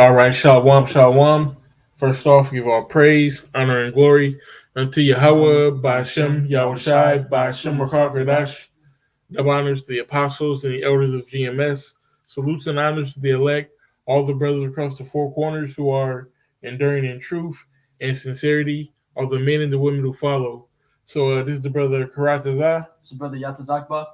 All right, shalom, shalom. First off, give all praise, honor, and glory unto Yahweh, Ba'ashem, Yahushai, Ba'ashem, Rakakadash. Double honors to the apostles and the elders of GMS. Salutes and honors to the elect, all the brothers across the four corners who are enduring in truth and sincerity, all the men and the women who follow. So this is the brother Karatazah. It's your brother Yatazakba.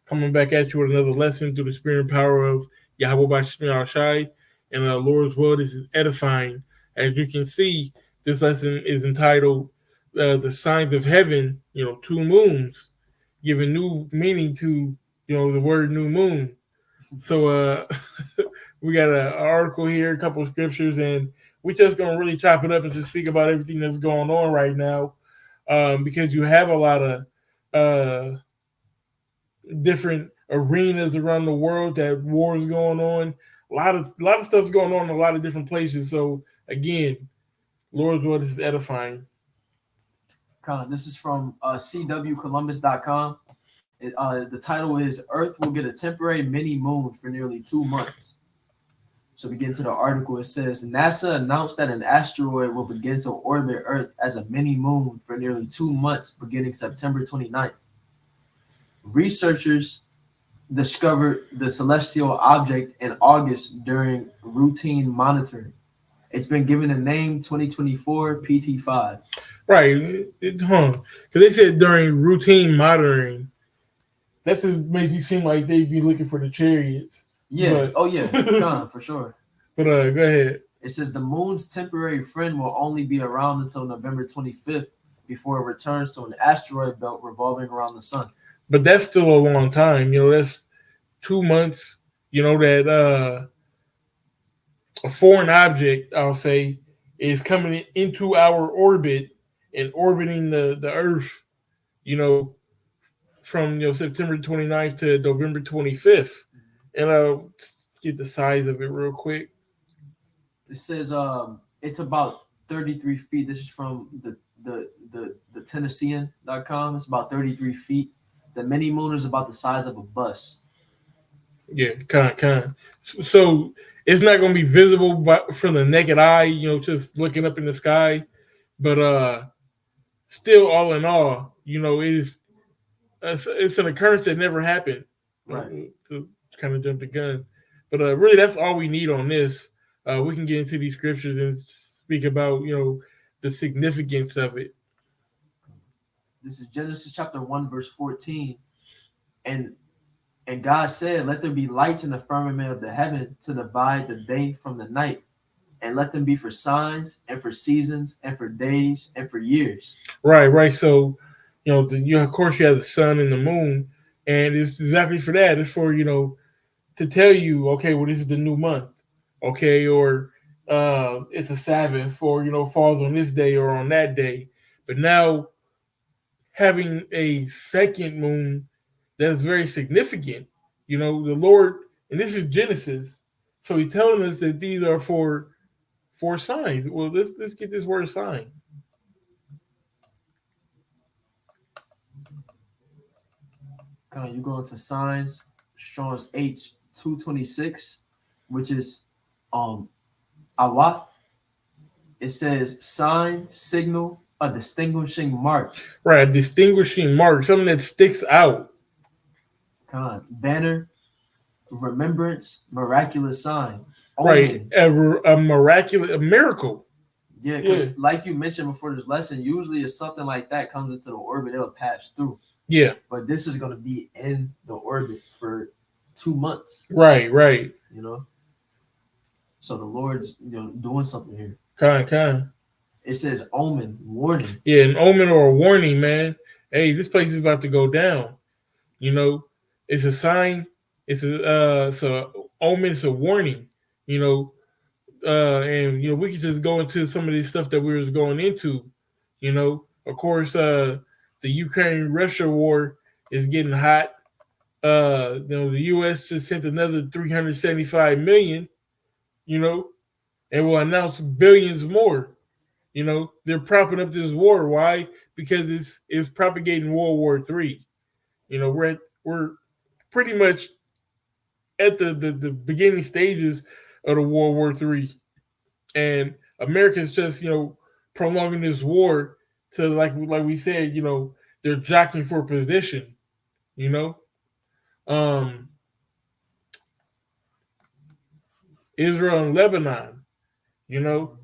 Coming back at you with another lesson through the spirit and power of Yahweh Ba'ashem Yahushai. And the Lord's word is edifying. As you can see, this lesson is entitled The Signs of Heaven, two moons, giving new meaning to, the word new moon. So we got an article here, a couple of scriptures, and we're just going to really chop it up and just speak about everything that's going on right now, because you have a lot of different arenas around the world that war is going on. A lot of stuff's going on in a lot of different places. So again, Lord's word is edifying. This is from CWColumbus.com. The title is Earth will get a temporary mini moon for nearly 2 months. So we get into the article. It says NASA announced that an asteroid will begin to orbit Earth as a mini moon for nearly 2 months beginning September 29th. Researchers discovered the celestial object in August during routine monitoring. It's been given a name 2024 PT5. Right. Because they said during routine monitoring, that just makes you seem like they'd be looking for the chariots. Yeah. For sure. But go ahead. It says the moon's temporary friend will only be around until November 25th before it returns to an asteroid belt revolving around the sun. But that's still a long time. That's 2 months. That a foreign object, I'll say, is coming into our orbit and orbiting the Earth, from September 29th to November 25th. And I'll get the size of it real quick. It says it's about 33 feet. This is from the Tennessean.com. It's about 33 feet. The mini moon is about the size of a bus. Yeah, kind of. So it's not going to be visible from the naked eye, just looking up in the sky. But still, all in all, it's an occurrence that never happened. Right. To kind of jump the gun. But really, that's all we need on this. We can get into these scriptures and speak about, the significance of it. This is Genesis chapter 1, verse 14. And God said, let there be lights in the firmament of the heaven to divide the day from the night. And let them be for signs and for seasons and for days and for years. Right. So, of course, you have the sun and the moon. And it's exactly for that. It's for, to tell you, okay, well, this is the new month. Okay, or it's a Sabbath, or falls on this day or on that day. But now having a second moon that's very significant, the Lord, and this is Genesis, so He's telling us that these are for signs. Well, let's get this word sign. You go into signs, Strong's H226, which is Awath. It says sign, signal, a distinguishing mark. Right, a distinguishing mark, something that sticks out. Banner, remembrance, miraculous sign. Right, a miracle. Yeah, like you mentioned before this lesson, usually if something like that comes into the orbit, it'll pass through. Yeah. But this is going to be in the orbit for 2 months. Right. So the Lord's, doing something here. Kind. It says omen, warning. Yeah, an omen or a warning, man. Hey, this place is about to go down. It's a sign. It's a omen. It's a warning. And we could just go into some of this stuff that we were going into. Of course, the Ukraine-Russia war is getting hot. The U.S. just sent another $375 million. And will announce billions more. They're propping up this war. Why? Because it's propagating World War III. We're pretty much at the beginning stages of the World War III. and America's just prolonging this war to like we said, they're jockeying for position. You know, um, Israel and Lebanon. You know,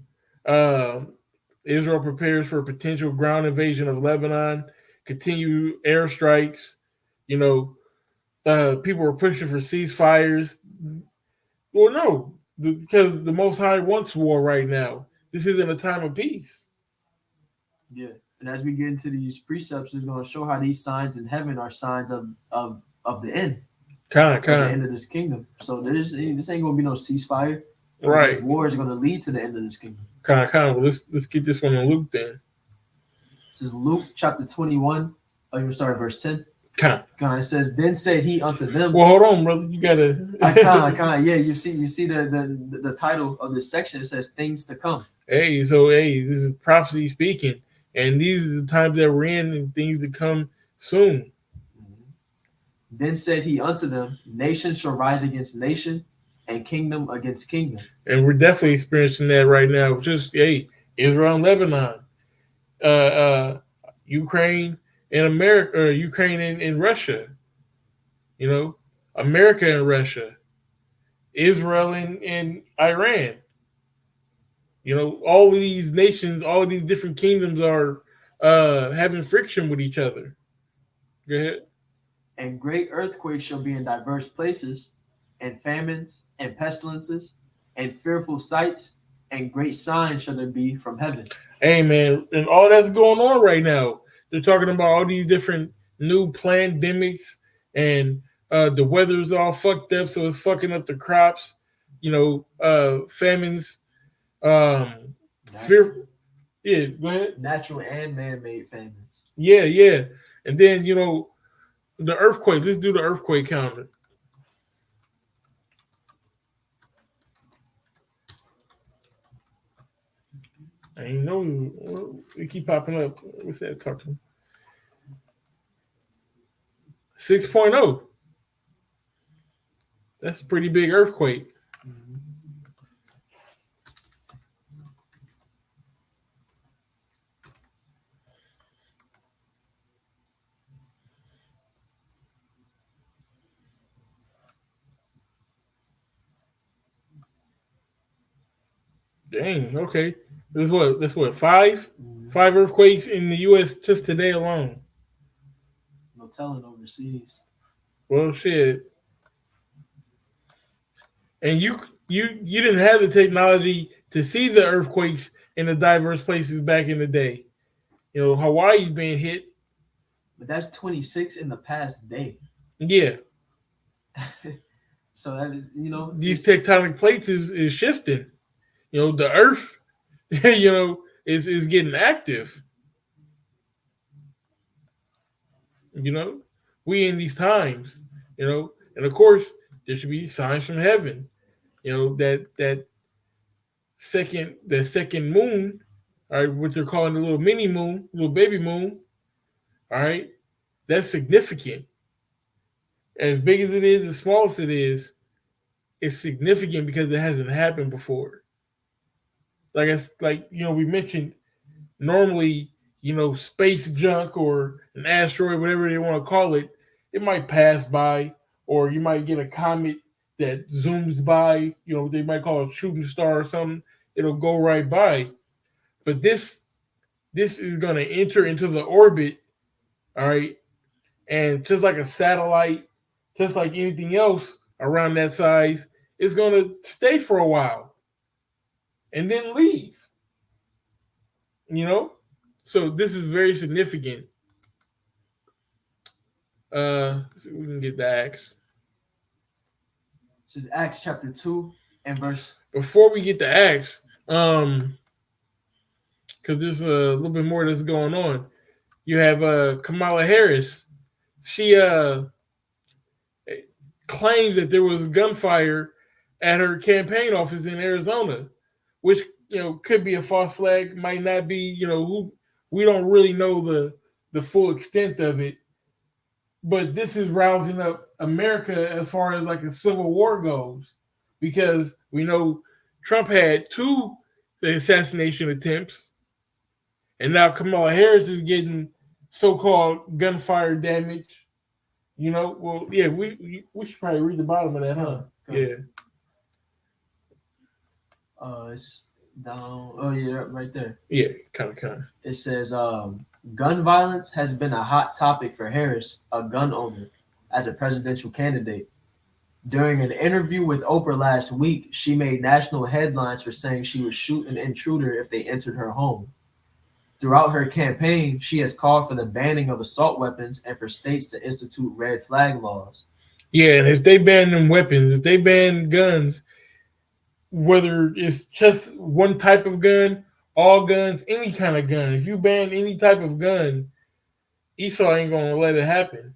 Um Israel prepares for a potential ground invasion of Lebanon, continue airstrikes. You know, people were pushing for ceasefires. Well, no, because the Most High wants war right now. This isn't a time of peace. Yeah. And as we get into these precepts, it's going to show how these signs in heaven are signs of the end, Kind, of the end kind, of this kingdom. So this ain't going to be no ceasefire. This right, war is going to lead to the end of this kingdom. kind. Well, let's get this one on Luke then. This is Luke chapter 21. Oh, you start at verse 10. Kind. It says, then said he unto them. Well, hold on, brother. You gotta. Yeah, you see the title of this section. It says things to come. Hey, this is prophecy speaking, and these are the times that we're in, and things to come soon. Then said he unto them, nation shall rise against nation, and kingdom against kingdom. And we're definitely experiencing that right now. Just Israel and Lebanon, Ukraine and America, or Ukraine and Russia. You know, America and Russia, Israel and Iran. You know, all of these nations, all of these different kingdoms are having friction with each other. Go ahead. And great earthquakes shall be in diverse places, and famines, and pestilences, and fearful sights, and great signs shall there be from heaven. Hey, man, and all that's going on right now. They're talking about all these different new pandemics, and the weather's all fucked up, so it's fucking up the crops. Famines. Fear. Yeah, go ahead. Natural and man-made famines. Yeah. And then, the earthquake. Let's do the earthquake counter. I know it keep popping up. What's that talking? 6.0. That's a pretty big earthquake. Dang. Okay. That's what 5 earthquakes in the U.S. just today alone. No telling overseas. Well, shit. And you didn't have the technology to see the earthquakes in the diverse places back in the day. Hawaii's being hit. But that's 26 in the past day. Yeah. So that these tectonic plates is shifting. The earth, is getting active. We in these times, and of course there should be signs from heaven. That second moon, all right, what they're calling the little mini moon, little baby moon, all right, that's significant. As big as it is, as small as it is, it's significant because it hasn't happened before. We mentioned, normally, space junk or an asteroid, whatever they want to call it, it might pass by, or you might get a comet that zooms by. They might call it a shooting star or something. It'll go right by. But this is going to enter into the orbit, all right, and just like a satellite, just like anything else around that size, it's going to stay for a while and then leave. So this is very significant. See if we can get the Acts. This is Acts chapter 2 and verse. Before we get to Acts, because there's a little bit more that's going on. You have Kamala Harris. She claims that there was gunfire at her campaign office in Arizona, which could be a false flag, might not be. We don't really know the full extent of it, but this is rousing up America as far as like a civil war goes, because we know Trump had two the assassination attempts, and now Kamala Harris is getting so-called gunfire damage. You know, well, yeah, we should probably read the bottom of that, huh? Yeah. It's down. Oh yeah, right there. Yeah, kind of. It says, gun violence has been a hot topic for Harris, a gun owner, as a presidential candidate. During an interview with Oprah last week, she made national headlines for saying she would shoot an intruder if they entered her home. Throughout her campaign, she has called for the banning of assault weapons and for states to institute red flag laws. Yeah, and if they ban them weapons, if they ban guns, whether it's just one type of gun, all guns, any kind of gun, if you ban any type of gun, Esau ain't gonna let it happen.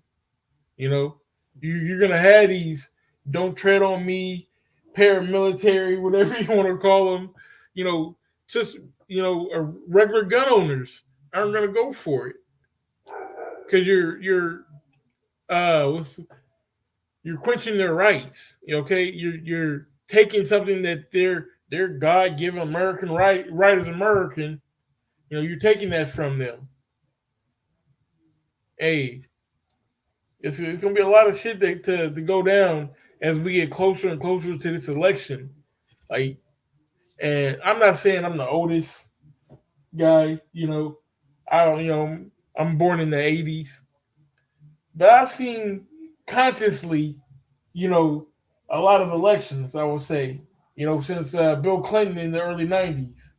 You know, you're gonna have these "don't tread on me," paramilitary, whatever you want to call them. You know, just regular gun owners aren't gonna go for it because uh you're quenching their rights. Okay, you're taking something that their God given American right as American. You know, you're taking that from them. Hey, it's gonna be a lot of shit to go down as we get closer and closer to this election. Like, and I'm not saying I'm the oldest guy. You know, I don't. You know, I'm born in the '80s, but I've seen consciously, a lot of elections. I would say, since Bill Clinton in the early '90s,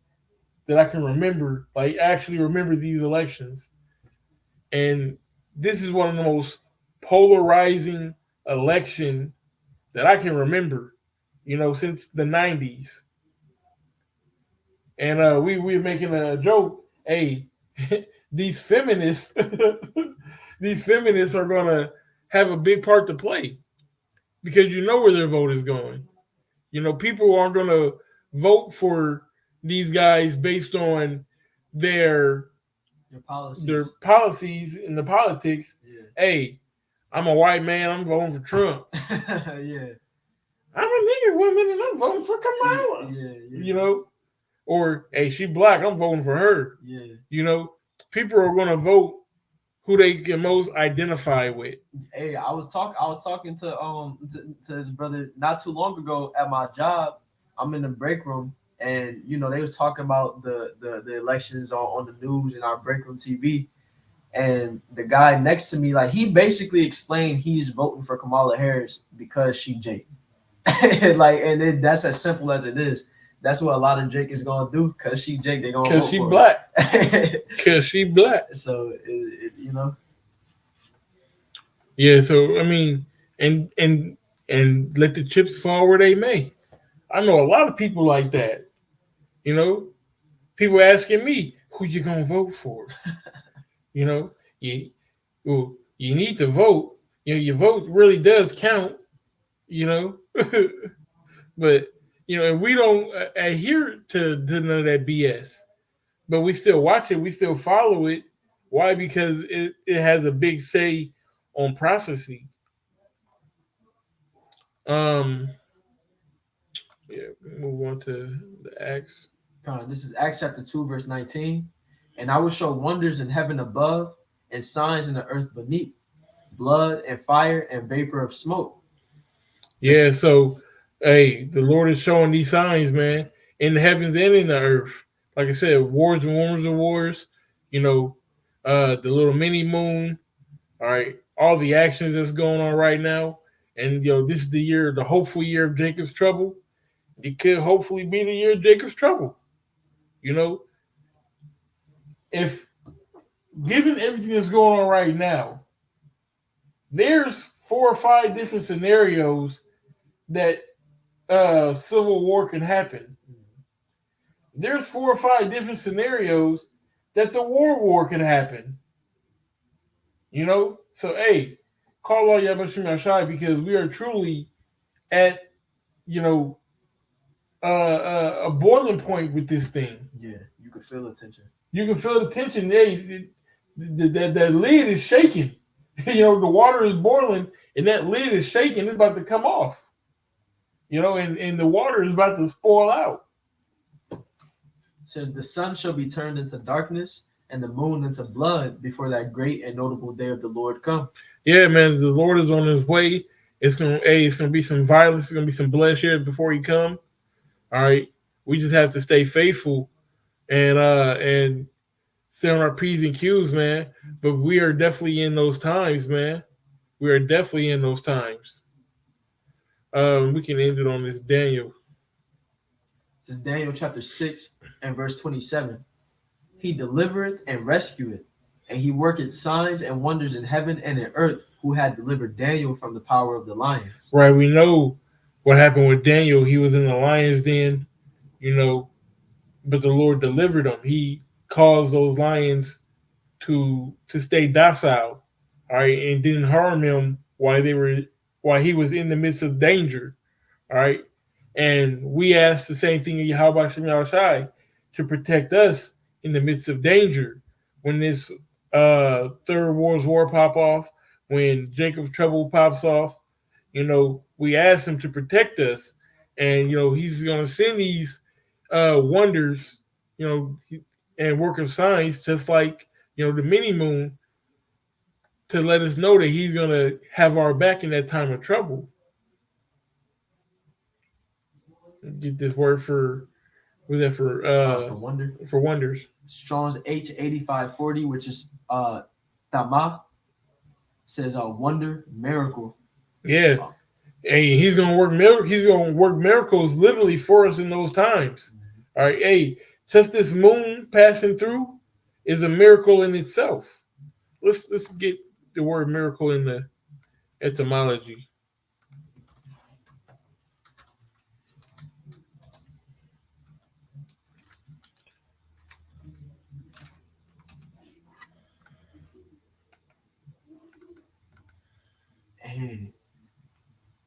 that I can remember. Like, actually remember these elections, and this is one of the most polarizing election that I can remember, since the '90s. And we were making a joke. Hey, these feminists, these feminists are gonna have a big part to play because you know where their vote is going. People aren't gonna vote for these guys based on their policies in the politics. Yeah. Hey, I'm a white man. I'm voting for Trump. Yeah. I'm a nigger woman and I'm voting for Kamala. Yeah. Or hey, she black. I'm voting for her. Yeah. People are gonna vote who they can most identify with. Hey, I was talking to his brother not too long ago at my job. I'm in the break room, and they was talking about the elections on the news and our break room TV. And the guy next to me, like, he basically explained he's voting for Kamala Harris because she Jake. That's as simple as it is. That's what a lot of Jake is gonna do because she Jake. They gonna vote because she for black. Because she black. So Yeah. So I mean, and let the chips fall where they may. I know a lot of people like that. People asking me who you gonna vote for. You need to vote. Your vote really does count. But and we don't adhere to none of that BS. But we still watch it. We still follow it. Why? Because it has a big say on prophecy. Move on to the Acts. This is Acts chapter 2, verse 19. And I will show wonders in heaven above and signs in the earth beneath, blood and fire and vapor of smoke. Yeah, so hey, the Lord is showing these signs, man, in the heavens and in the earth. Like I said, wars and rumors of wars, the little mini moon, all right, all the actions that's going on right now. And this is the hopeful year of Jacob's trouble. It could hopefully be the year of Jacob's trouble. If given everything that's going on right now, there's 4 or 5 different scenarios that civil war can happen. There's 4 or 5 different scenarios that the war can happen. So hey, call all Yabashim Ashai because we are truly at a boiling point with this thing. Yeah, you can feel the tension. You can feel the tension. Hey, that lid is shaking. The water is boiling and that lid is shaking. It's about to come off. And the water is about to spoil out. says the sun shall be turned into darkness and the moon into blood before that great and notable day of the Lord come. Yeah, man, the Lord is on his way. It's gonna be some violence. It's gonna be some bloodshed before he come. All right, we just have to stay faithful and stay on our p's and q's, man. But we are definitely in those times, man. We are definitely in those times. We can end it on this Daniel. This is Daniel chapter 6 and verse 27. He delivereth and rescueth, and he worketh signs and wonders in heaven and in earth, who had delivered Daniel from the power of the lions. Right, we know what happened with Daniel. He was in the lion's den, but the Lord delivered him. He caused those lions to stay docile, all right, and didn't harm him while he was in the midst of danger, all right. And we ask the same thing of Yahweh Shem Yahushai to protect us in the midst of danger. When this third World War pop off, when Jacob's trouble pops off, we ask him to protect us, and he's going to send these wonders, and work of signs, just like the mini moon, to let us know that he's going to have our back in that time of trouble. Get this word for wonder. For wonders. Strong's H8540, which is Tama, says wonder, miracle. Yeah. Hey, he's gonna work miracles literally for us in those times. All right. Hey, just this moon passing through is a miracle in itself. Let's get the word miracle in the etymology.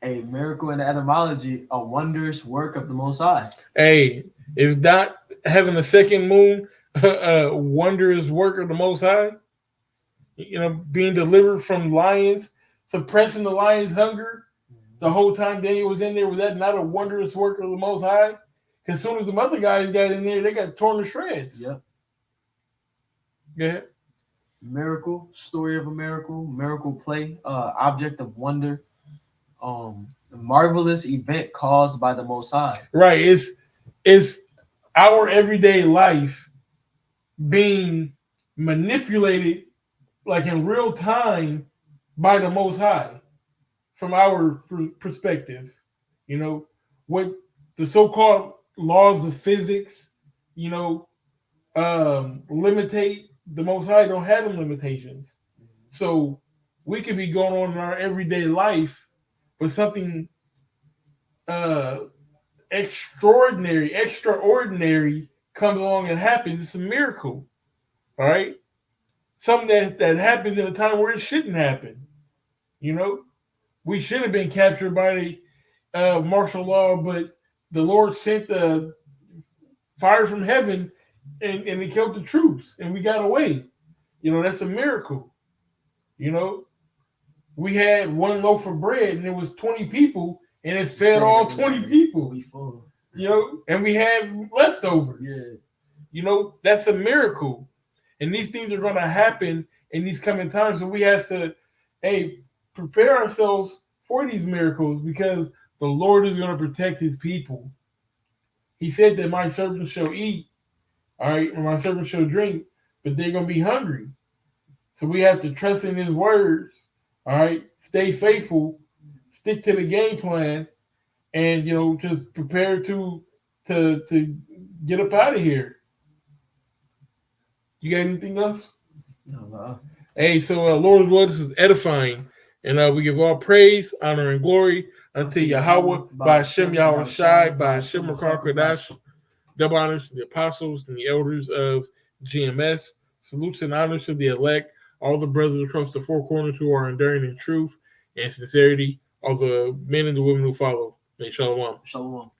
A miracle in the etymology, a wondrous work of the Most High. Hey, is not having a second moon a wondrous work of the Most High? Being delivered from lions, suppressing the lions' hunger the whole time Daniel was in there. Was that not a wondrous work of the Most High? Because as soon as the other guys got in there, they got torn to shreds. Yep. Yeah. Miracle, story of a miracle play, object of wonder, marvelous event caused by the Most High. Right. It's our everyday life being manipulated like in real time by the Most High from our perspective. What the so-called laws of physics, limitate. The Most High don't have them limitations. So we could be going on in our everyday life, but something extraordinary comes along and happens. It's a miracle. All right? Something that happens in a time where it shouldn't happen. We should have been captured by the martial law, but the Lord sent the fire from heaven and it killed the troops, and we got away. That's a miracle. We had one loaf of bread, and it was 20 people, and it fed all 20 people. And we had leftovers. Yeah. That's a miracle. And these things are going to happen in these coming times, so we have to, prepare ourselves for these miracles, because the Lord is going to protect his people. He said that my servants shall eat, all right, and my servants shall drink, but they're going to be hungry. So we have to trust in his words, all right, stay faithful, stick to the game plan, and, just prepare to get up out of here. You got anything else? No. Hey, so Lord's word is edifying, and we give all praise, honor, and glory unto Yahweh, by Hashem Yahweh Shai, by Hashem Makar Kodash. Double honors to the apostles and the elders of GMS. Salutes and honors to the elect, all the brothers across the four corners who are enduring in truth and sincerity, all the men and the women who follow. May Shalom. Shalom.